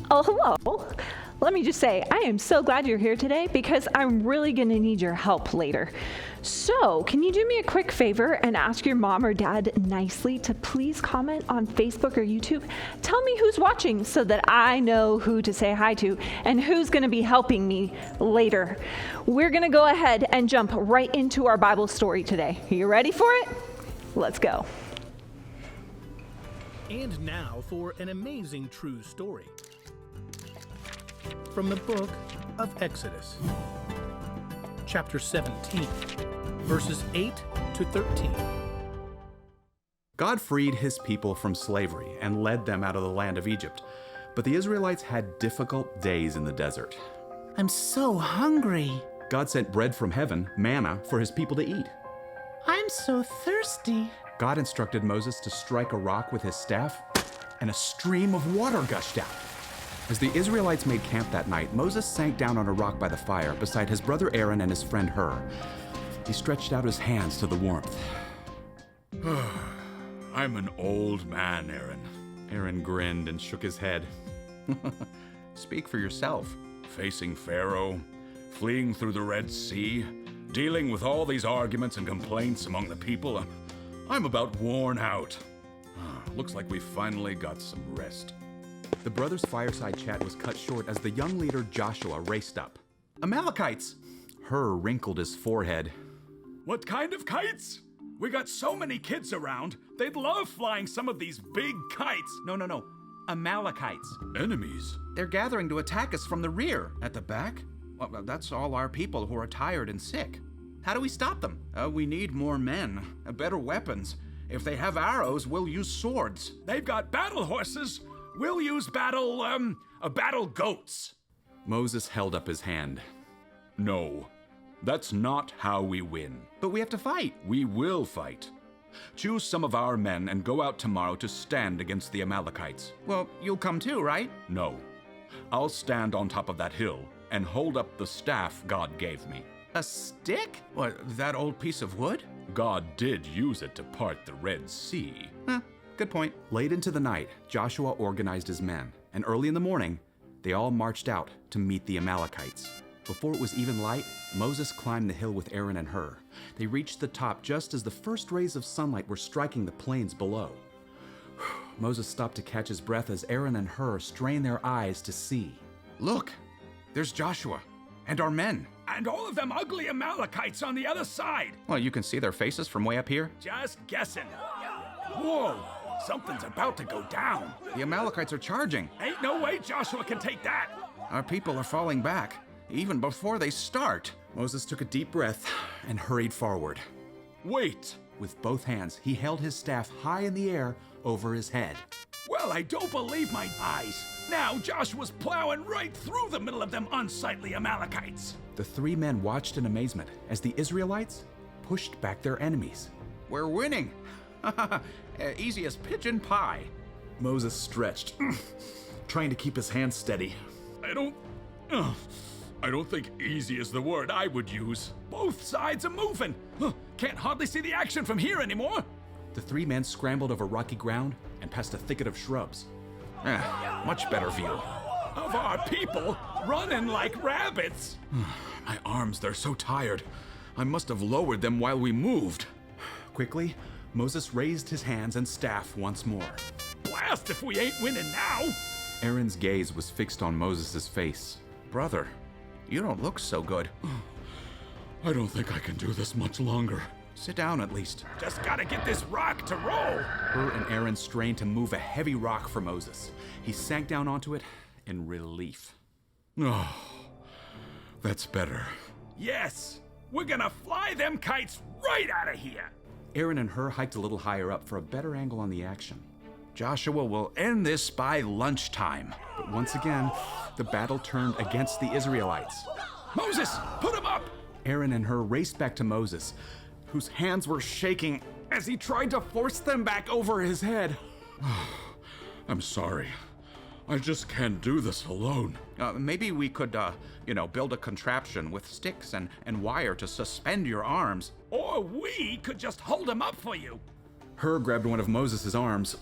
Oh, hello. Let me just say, I am so glad you're here today because I'm really going to need your help later. So, can you do me a quick favor and ask your mom or dad nicely to please comment on Facebook or YouTube? Tell me who's watching so that I know who to say hi to and who's going to be helping me later. We're going to go ahead and jump right into our Bible story today. Are you ready for it? Let's go. And now for an amazing true story. From the book of Exodus, chapter 17, verses 8 to 13. God freed his people from slavery and led them out of the land of Egypt. But the Israelites had difficult days in the desert. I'm so hungry. God sent bread from heaven, manna, for his people to eat. I'm so thirsty. God instructed Moses to strike a rock with his staff, and a stream of water gushed out. As the Israelites made camp that night, Moses sank down on a rock by the fire beside his brother Aaron and his friend Hur. He stretched out his hands to the warmth. I'm an old man, Aaron. Aaron grinned and shook his head. Speak for yourself. Facing Pharaoh, fleeing through the Red Sea, dealing with all these arguments and complaints among the people, I'm about worn out. Looks like we finally got some rest. The brothers' fireside chat was cut short as the young leader Joshua raced up. Amalekites! Hur wrinkled his forehead. What kind of kites? We got so many kids around, they'd love flying some of these big kites. No. Amalekites. Enemies? They're gathering to attack us from the rear. At the back? Well, that's all our people who are tired and sick. How do we stop them? We need more men, better weapons. If they have arrows, we'll use swords. They've got battle horses. We'll use battle goats. Moses held up his hand. No, that's not how we win. But we have to fight. We will fight. Choose some of our men and go out tomorrow to stand against the Amalekites. Well, you'll come too, right? No. I'll stand on top of that hill and hold up the staff God gave me. A stick? What, that old piece of wood? God did use it to part the Red Sea. Good point. Late into the night, Joshua organized his men, and early in the morning, they all marched out to meet the Amalekites. Before it was even light, Moses climbed the hill with Aaron and Hur. They reached the top just as the first rays of sunlight were striking the plains below. Moses stopped to catch his breath as Aaron and Hur strained their eyes to see. Look, there's Joshua and our men. And all of them ugly Amalekites on the other side. Well, you can see their faces from way up here. Just guessing. Whoa, something's about to go down. The Amalekites are charging. Ain't no way Joshua can take that. Our people are falling back, even before they start. Moses took a deep breath and hurried forward. Wait. With both hands, he held his staff high in the air over his head. Well, I don't believe my eyes. Now Joshua's plowing right through the middle of them unsightly Amalekites. The three men watched in amazement as the Israelites pushed back their enemies. We're winning. Easy as pigeon pie. Moses stretched, trying to keep his hands steady. I don't think easy is the word I would use. Both sides are moving. Can't hardly see the action from here anymore. The three men scrambled over rocky ground and past a thicket of shrubs. Much better view. Of our people running like rabbits. My arms, they're so tired. I must have lowered them while we moved. Quickly, Moses raised his hands and staff once more. Blast if we ain't winning now. Aaron's gaze was fixed on Moses' face. Brother, you don't look so good. I don't think I can do this much longer. Sit down at least. Just gotta get this rock to roll. Hur and Aaron strained to move a heavy rock for Moses. He sank down onto it in relief. Oh, that's better. Yes, we're gonna fly them kites right out of here. Aaron and Hur hiked a little higher up for a better angle on the action. Joshua will end this by lunchtime. But once again, the battle turned against the Israelites. Moses, put him up! Aaron and Hur raced back to Moses, whose hands were shaking as he tried to force them back over his head. I'm sorry. I just can't do this alone. Maybe we could, build a contraption with sticks and wire to suspend your arms. Or we could just hold him up for you. Hur grabbed one of Moses' arms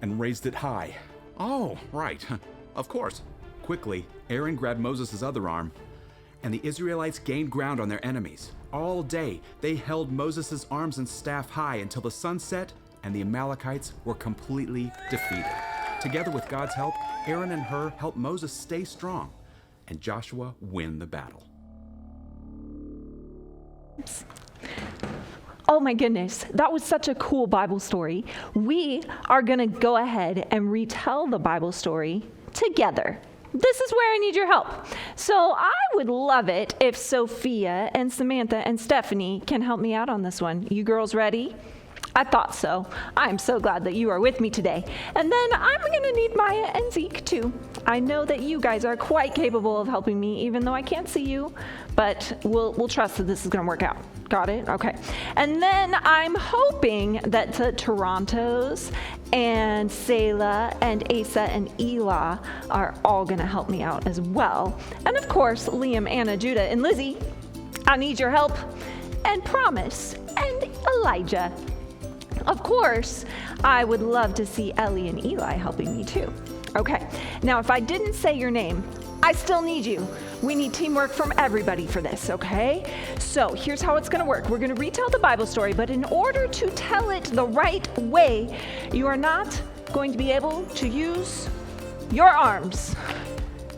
and raised it high. Oh, right. Of course. Quickly, Aaron grabbed Moses' other arm, and the Israelites gained ground on their enemies. All day, they held Moses' arms and staff high until the sun set, and the Amalekites were completely defeated. Together with God's help, Aaron and Hur helped Moses stay strong, and Joshua win the battle. Oh my goodness, that was such a cool Bible story. We are going to go ahead and retell the Bible story together. This is where I need your help. So I would love it if Sophia and Samantha and Stephanie can help me out on this one. You girls ready? I thought so. I'm so glad that you are with me today. And then I'm going to need Maya and Zeke too. I know that you guys are quite capable of helping me, even though I can't see you, but we'll trust that this is going to work out. Got it? Okay. And then I'm hoping that the Torontos and Selah and Asa and Elah are all going to help me out as well. And of course, Liam, Anna, Judah, and Lizzie, I need your help. And Promise and Elijah. Of course, I would love to see Ellie and Eli helping me too. Okay, now if I didn't say your name, I still need you. We need teamwork from everybody for this, okay? So here's how it's gonna work. We're gonna retell the Bible story, but in order to tell it the right way, you are not going to be able to use your arms.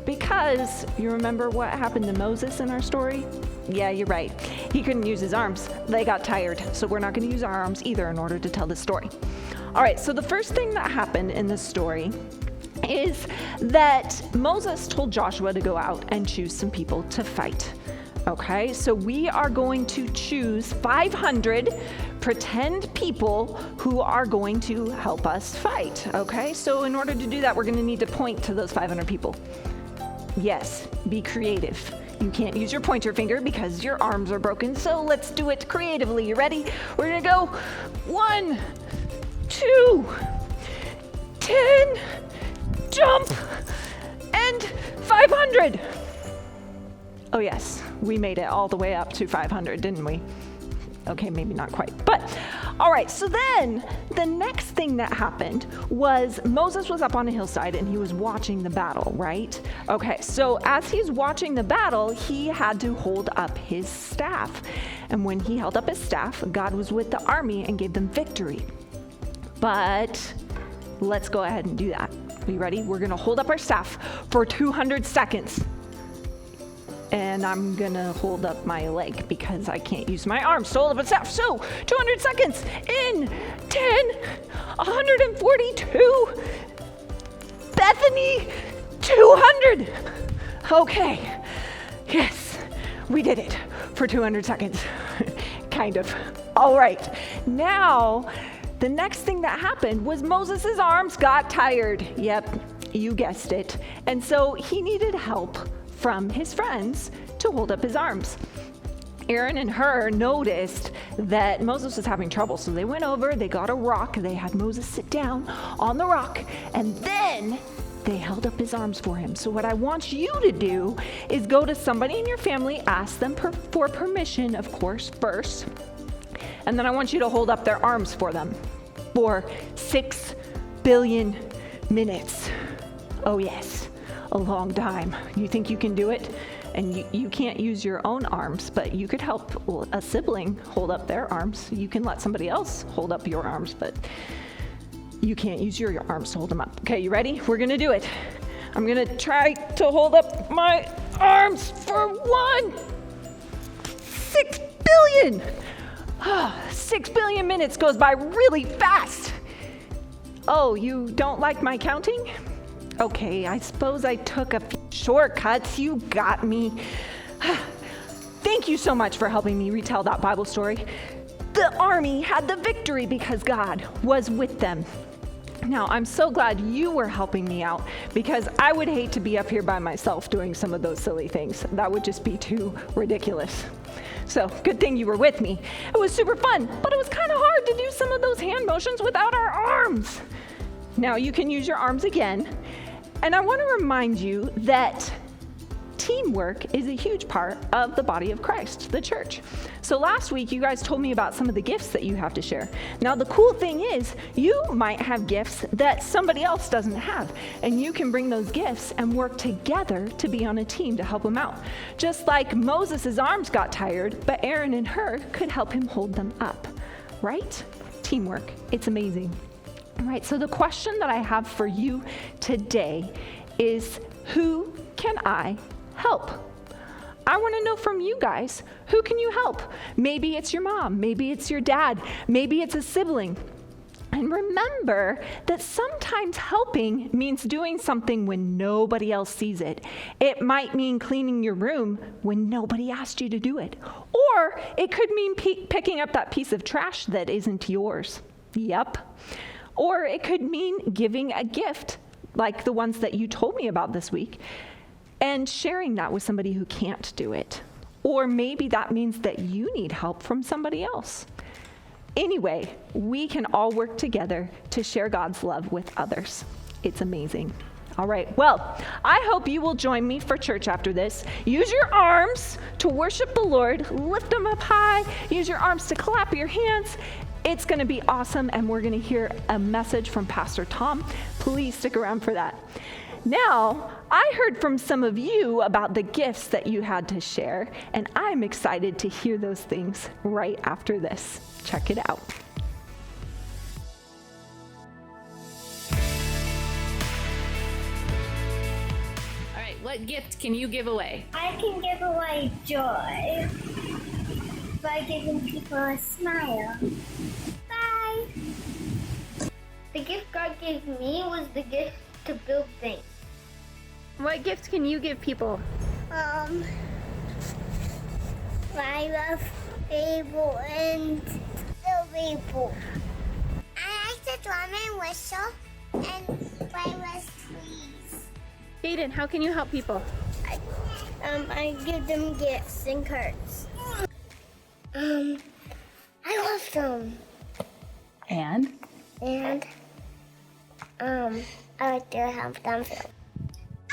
Because you remember what happened to Moses in our story? Yeah, you're right. He couldn't use his arms. They got tired, so we're not going to use our arms either in order to tell this story. All right, so the first thing that happened in this story is that Moses told Joshua to go out and choose some people to fight. Okay, so we are going to choose 500 pretend people who are going to help us fight. Okay, so in order to do that, we're going to need to point to those 500 people. Yes, be creative. You can't use your pointer finger because your arms are broken, so let's do it creatively. You ready? We're gonna go 1, 2, 10, jump, and 500. Oh yes, we made it all the way up to 500, didn't we? Okay, maybe not quite, but all right, so then the next thing that happened was Moses was up on a hillside and he was watching the battle, right? Okay, so as he's watching the battle, he had to hold up his staff. And when he held up his staff, God was with the army and gave them victory. But let's go ahead and do that. Are you ready? We're gonna hold up our staff for 200 seconds. And I'm gonna hold up my leg because I can't use my arms to hold up a staff. So 200 seconds in 10, 142, Bethany, 200. Okay, yes, we did it for 200 seconds, kind of. All right, now the next thing that happened was Moses' arms got tired. Yep, you guessed it. And so he needed help from his friends to hold up his arms. Aaron and Hur noticed that Moses was having trouble, so they went over, they got a rock, they had Moses sit down on the rock, and then they held up his arms for him. So what I want you to do is go to somebody in your family, ask them for permission, of course, first, and then I want you to hold up their arms for them for 6 billion minutes. Oh yes. A long time. You think you can do it? And you can't use your own arms, but you could help a sibling hold up their arms. You can let somebody else hold up your arms, but you can't use your arms to hold them up. Okay, you ready? We're gonna do it. I'm gonna try to hold up my arms for 6 billion. 6 billion minutes goes by really fast. Oh, you don't like my counting? Okay, I suppose I took a few shortcuts. You got me. Thank you so much for helping me retell that Bible story. The army had the victory because God was with them. Now, I'm so glad you were helping me out because I would hate to be up here by myself doing some of those silly things. That would just be too ridiculous. So, good thing you were with me. It was super fun, but it was kind of hard to do some of those hand motions without our arms. Now you can use your arms again. And I want to remind you that teamwork is a huge part of the body of Christ, the church. So last week, you guys told me about some of the gifts that you have to share. Now, the cool thing is, you might have gifts that somebody else doesn't have, and you can bring those gifts and work together to be on a team to help them out. Just like Moses' arms got tired, but Aaron and Hur could help him hold them up, right? Teamwork. It's amazing. All right, so the question that I have for you today is, who can I help? I want to know from you guys, who can you help? Maybe it's your mom, maybe it's your dad, maybe it's a sibling. And remember that sometimes helping means doing something when nobody else sees it. It might mean cleaning your room when nobody asked you to do it. Or it could mean picking up that piece of trash that isn't yours. Yep. Or it could mean giving a gift, like the ones that you told me about this week, and sharing that with somebody who can't do it. Or maybe that means that you need help from somebody else. Anyway, we can all work together to share God's love with others. It's amazing. All right, well, I hope you will join me for church after this. Use your arms to worship the Lord. Lift them up high. Use your arms to clap your hands. It's going to be awesome, and we're going to hear a message from Pastor Tom. Please stick around for that. Now, I heard from some of you about the gifts that you had to share, and I'm excited to hear those things right after this. Check it out. All right, what gift can you give away? I can give away joy by giving people a smile. Bye. The gift God gave me was the gift to build things. What gift can you give people? I love people and the people. I like to drum and whistle and play with trees. Jaden, how can you help people? I give them gifts and cards. I love them. And? I like to help them.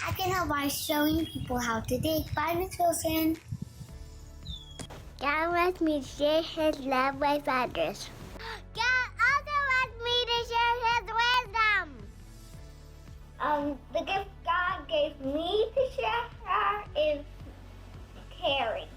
I can help by showing people how to dig by the children. God wants me to share His love with others. God also wants me to share His wisdom. The gift God gave me to share is caring.